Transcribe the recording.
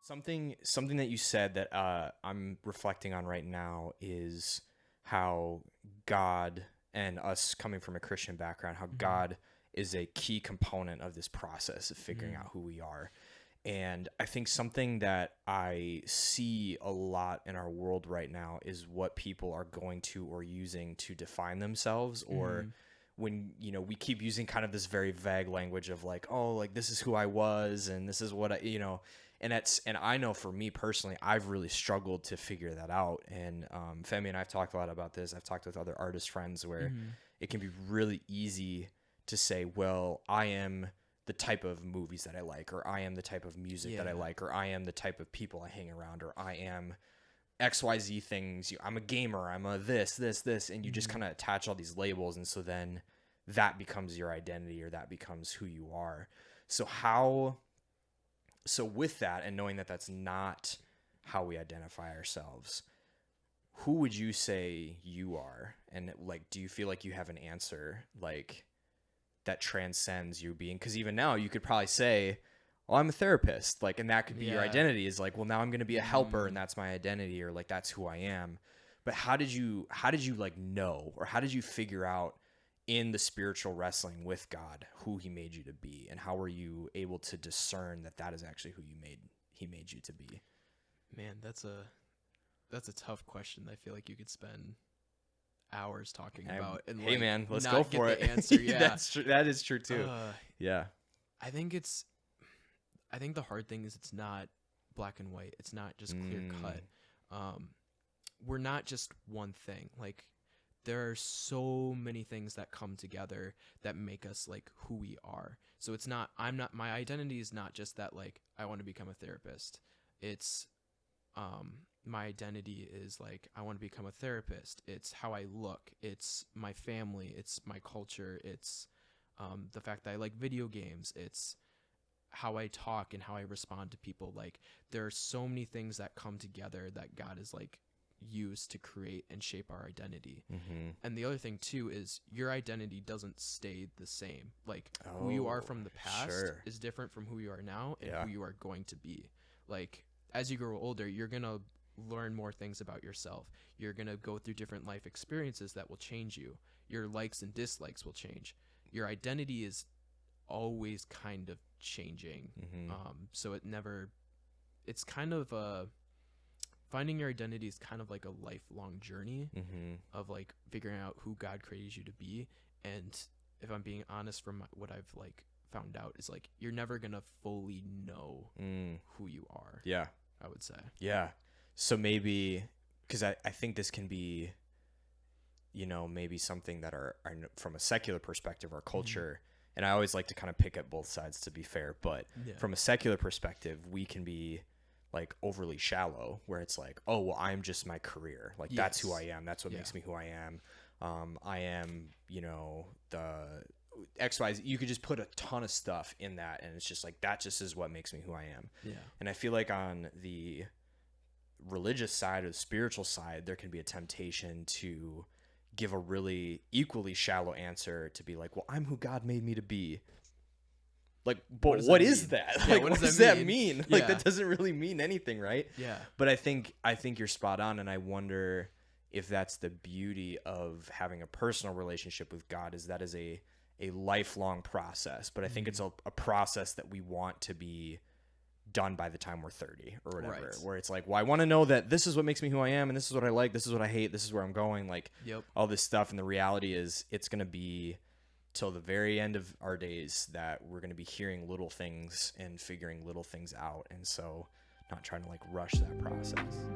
Something that you said that I'm reflecting on right now is how God, and us coming from a Christian background, how God is a key component of this process of figuring out who we are. And I think something that I see a lot in our world right now is what people are going to or using to define themselves, or when, we keep using kind of this very vague language of like, oh, like this is who I was and this is what and I know for me personally, I've really struggled to figure that out. And Femi and I've talked a lot about this. I've talked with other artist friends where it can be really easy to say, well, I am the type of movies that I like, or I am the type of music that I like, or I am the type of people I hang around, or I am XYZ things. I'm a gamer, I'm a this, and you just kind of attach all these labels, and so then that becomes your identity, or that becomes who you are. So with that, and knowing that that's not how we identify ourselves, who would you say you are? And like, do you feel like you have an answer like that transcends you being? Because even now you could probably say, well, I'm a therapist, like, and that could be your identity, is like, well, now I'm going to be a helper and that's my identity, or like that's who I am. But how did you like know, or how did you figure out in the spiritual wrestling with God who he made you to be, and how were you able to discern that that is actually who he made you to be? Man, that's a tough question. I feel like you could spend hours talking about, and hey, like, man, let's not go get for the it. answer. Yeah, That's true. That is true too. Yeah. I think the hard thing is it's not black and white. It's not just clear cut. We're not just one thing. Like, there are so many things that come together that make us like who we are. So it's not, my identity is not just that, like, I want to become a therapist. It's, my identity is like, I want to become a therapist. It's how I look. It's my family. It's my culture. It's, the fact that I like video games. It's how I talk and how I respond to people. Like, there are so many things that come together that God is like used to create and shape our identity. And the other thing too is your identity doesn't stay the same. Like, who you are from the past is different from who you are now, and who you are going to be. Like, as you grow older, you're gonna learn more things about yourself. You're gonna go through different life experiences that will change you. Your likes and dislikes will change. Your identity is always kind of changing. So it's kind of finding your identity is kind of like a lifelong journey of like figuring out who God created you to be. And if I'm being honest, from what I've like found out, is like, you're never gonna fully know who you are. Yeah, I would say. Yeah. So maybe, because I think this can be, maybe something that are from a secular perspective, our culture, and I always like to kind of pick at both sides, to be fair, but from a secular perspective, we can be like overly shallow, where it's like, oh, well, I'm just my career. Like, that's who I am. That's what makes me who I am. I am, the XYZ. You could just put a ton of stuff in that, and it's just like, that just is what makes me who I am. Yeah. And I feel like on the religious side or the spiritual side, there can be a temptation to give a really equally shallow answer, to be like, well, I'm who God made me to be. Like, but what is that? Like, what does that mean? Like, that doesn't really mean anything, right? Yeah. But I think you're spot on, and I wonder if that's the beauty of having a personal relationship with God, is that is a lifelong process. But I think it's a process that we want to be done by the time we're 30 or whatever, where it's like, well, I want to know that this is what makes me who I am, and this is what I like, this is what I hate, this is where I'm going, like, all this stuff. And the reality is, it's going to be till the very end of our days that we're going to be hearing little things and figuring little things out. And so, not trying to like rush that process.